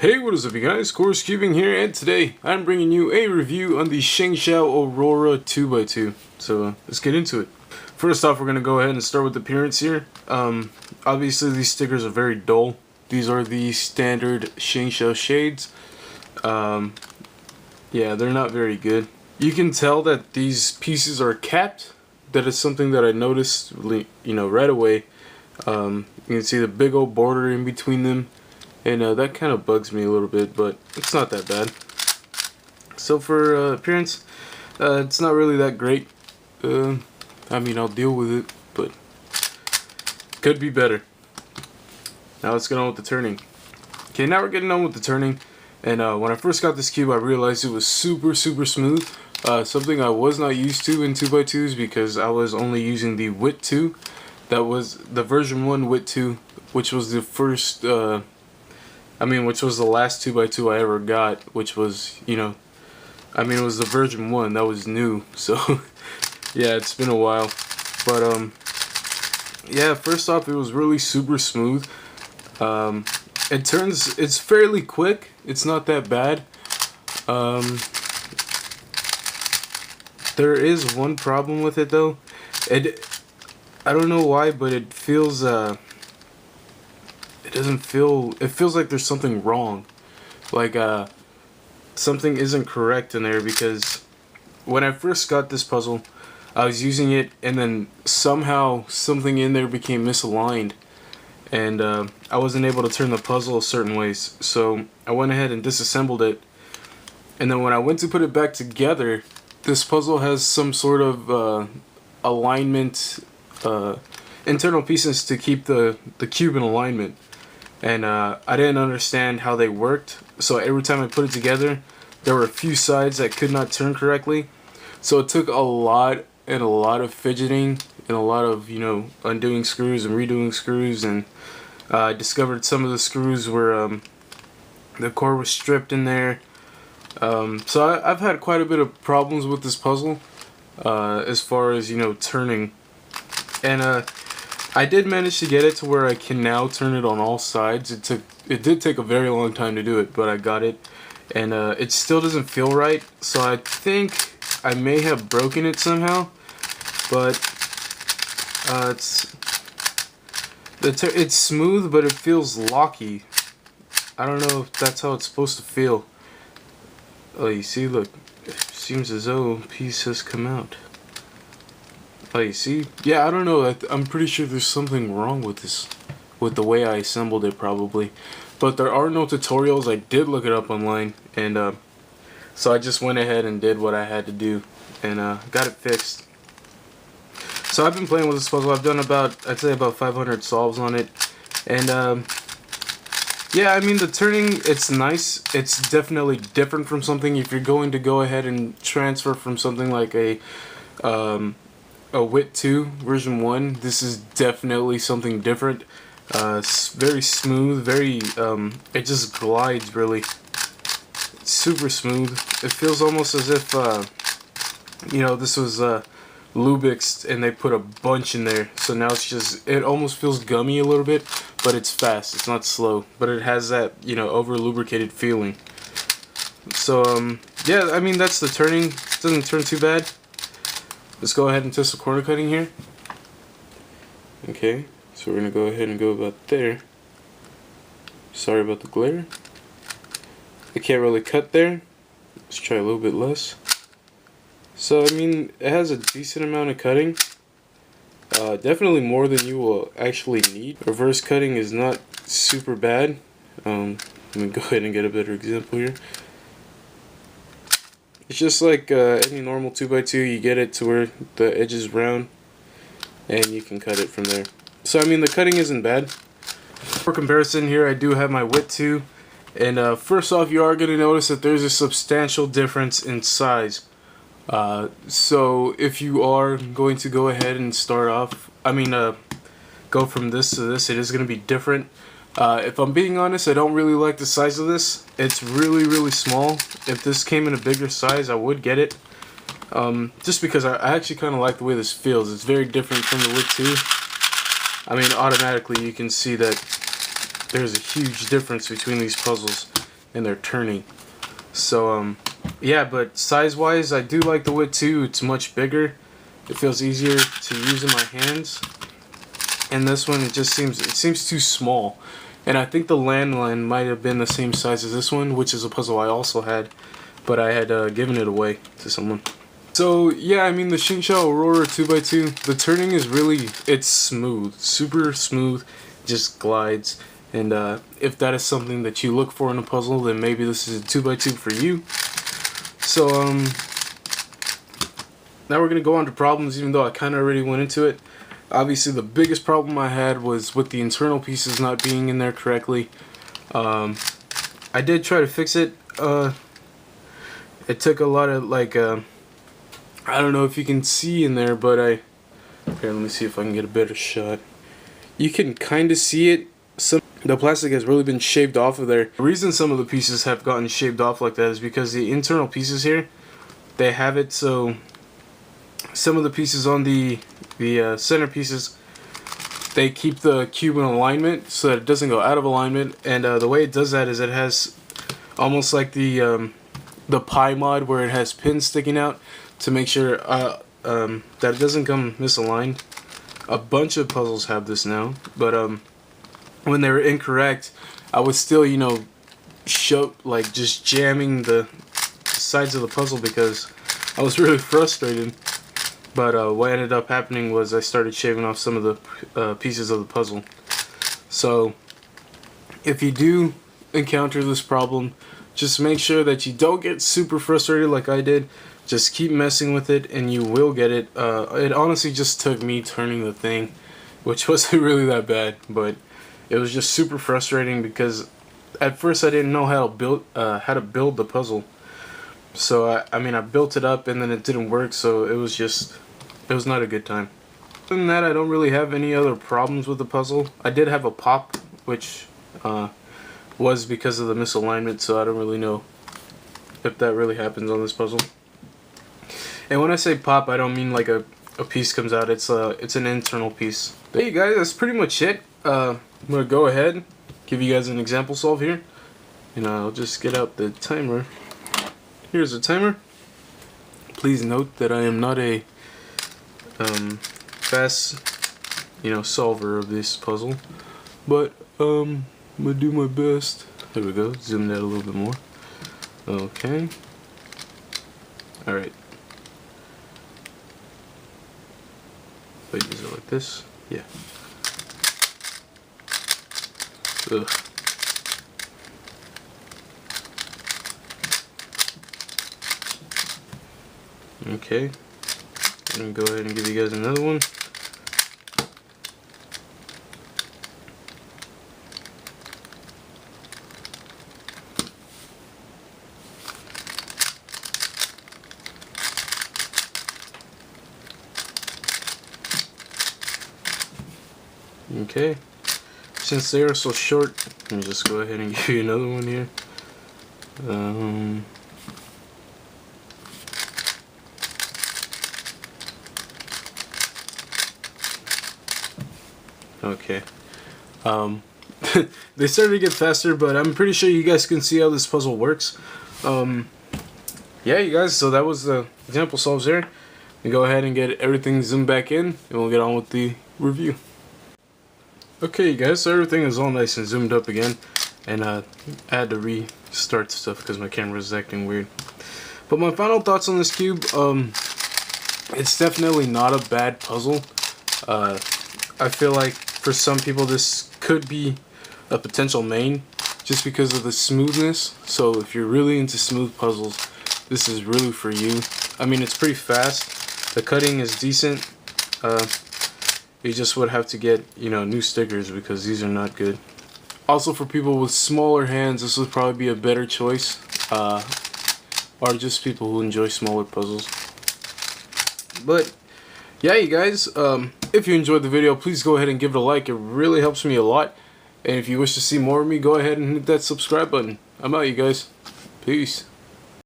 Hey, what is up you guys, Corescubing here, and today I'm bringing you a review on the ShengShou Aurora 2x2. So let's get into it. First off, we're going to go ahead and start with the appearance here. Obviously these stickers are very dull. These are the standard ShengShou shades. Yeah, they're not very good. You can tell that these pieces are capped. That is something that I noticed, right away. You can see the big old border in between them. And that kind of bugs me a little bit, but it's not that bad. So for appearance, it's not really that great. I mean, I'll deal with it, but could be better. Now let's get on with the turning. Okay, now we're getting on with the turning. And when I first got this cube, I realized it was super smooth. Something I was not used to in 2x2s because I was only using the WIT 2. That was the version 1 WIT 2, which was the first... which was the last 2x2 I ever got, which was, it was the version 1, that was new, so, yeah, it's been a while, but, yeah, first off, it was really super smooth. It's fairly quick, it's not that bad. There is one problem with it, though. I don't know why, but it feels, it feels like there's something wrong, like something isn't correct in there, because when I first got this puzzle I was using it and then somehow something in there became misaligned and I wasn't able to turn the puzzle certain ways, so I went ahead and disassembled it, and then when I went to put it back together, this puzzle has some sort of alignment, internal pieces to keep the cube in alignment. And I didn't understand how they worked, so every time I put it together, there were a few sides that could not turn correctly. So it took a lot of fidgeting and a lot of, undoing screws and redoing screws, and I discovered some of the screws where the core was stripped in there. So I've had quite a bit of problems with this puzzle as far as, turning. And I did manage to get it to where I can now turn it on all sides. It did take a very long time to do it, but I got it, and it still doesn't feel right. So I think I may have broken it somehow, but it's smooth, but it feels locky. I don't know if that's how it's supposed to feel. Oh, you see, look, it seems as though a piece has come out. Oh, you see? Yeah, I don't know. I'm pretty sure there's something wrong with this, with the way I assembled it, probably. But there are no tutorials. I did look it up online, and so I just went ahead and did what I had to do, and got it fixed. So I've been playing with this puzzle. I've done I'd say about 500 solves on it, and yeah, I mean, the turning, it's nice. It's definitely different from something. If you're going to go ahead and transfer from something like a WIT 2 version 1, this is definitely something different. It's very smooth, it just glides really. It's super smooth. It feels almost as if this was Lubixed and they put a bunch in there, so now it almost feels gummy a little bit, but it's fast, it's not slow, but it has that over lubricated feeling. So yeah, I mean, that's the turning. It doesn't turn too bad. Let's go ahead and test the corner cutting here. Okay, so we're going to go ahead and go about there. Sorry about the glare. I can't really cut there. Let's try a little bit less. So, I mean, it has a decent amount of cutting. Definitely more than you will actually need. Reverse cutting is not super bad. Let me go ahead and get a better example here. It's just like any normal 2x2, you get it to where the edge is round, and you can cut it from there. So I mean, the cutting isn't bad. For comparison here, I do have my WIT 2, and first off, you are going to notice that there's a substantial difference in size. So if you are going to go ahead and start off, go from this to this, it is going to be different. If I'm being honest, I don't really like the size of this. It's really small. If this came in a bigger size, I would get it. Just because I actually kind of like the way this feels. It's very different from the WIT 2. I mean, automatically you can see that there's a huge difference between these puzzles. and they're turning. So yeah, but size wise I do like the wood too. It's much bigger. It feels easier to use in my hands. And this one, it seems too small. And I think the landline might have been the same size as this one, which is a puzzle I also had, but I had given it away to someone. So yeah, I mean the ShengShou Aurora 2x2, the turning is really, it's smooth, super smooth, just glides. And if that is something that you look for in a puzzle, then maybe this is a 2x2 for you. So now we're gonna go on to problems, even though I kind of already went into it. Obviously the biggest problem I had was with the internal pieces not being in there correctly. I did try to fix it. It took a lot of like I don't know if you can see in there, but here, let me see if I can get a better shot. You can kind of see it. The plastic has really been shaved off of there. The reason some of the pieces have gotten shaved off like that is because the internal pieces here, they have it so some of the pieces on the center pieces, they keep the cube in alignment so that it doesn't go out of alignment. And the way it does that is it has almost like the pie mod where it has pins sticking out to make sure that it doesn't come misaligned. A bunch of puzzles have this now, but when they were incorrect, I was still, you know, like just jamming the sides of the puzzle because I was really frustrated. But what ended up happening was I started shaving off some of the pieces of the puzzle. So if you do encounter this problem, just make sure that you don't get super frustrated like I did. Just keep messing with it and you will get it. It honestly just took me turning the thing, which wasn't really that bad, but it was just super frustrating because at first I didn't know how to build the puzzle. So I mean I built it up and then it didn't work, so it was not a good time. Other than that, I don't really have any other problems with the puzzle. I did have a pop, which was because of the misalignment, so I don't really know if that really happens on this puzzle. And when I say pop, I don't mean like a piece comes out. It's an internal piece. But hey guys, that's pretty much it. I'm gonna go ahead, give you guys an example solve here, and I'll just get out the timer. Here's the timer. Please note that I am not a fast, you know, solver of this puzzle, but I'm gonna do my best. There we go. Zoom that a little bit more. Okay. All right. Wait, is it like this? Yeah. Ugh. Okay. I'm gonna go ahead and give you guys another one. Okay, since they are so short, let me just go ahead and give you another one here. Okay. They started to get faster, but I'm pretty sure you guys can see how this puzzle works. Yeah, you guys, so that was the example solves there. We go ahead and get everything zoomed back in, and we'll get on with the review. Okay, guys, so everything is all nice and zoomed up again, and I had to restart stuff because my camera is acting weird. But my final thoughts on this cube, it's definitely not a bad puzzle. I feel like for some people this could be a potential main just because of the smoothness. So if you're really into smooth puzzles, this is really for you. I mean, it's pretty fast. The cutting is decent. You just would have to get, you know, new stickers because these are not good. Also, for people with smaller hands, this would probably be a better choice. Or just people who enjoy smaller puzzles. But yeah, you guys, if you enjoyed the video, please go ahead and give it a like. It really helps me a lot. And if you wish to see more of me, go ahead and hit that subscribe button. I'm out, you guys. Peace.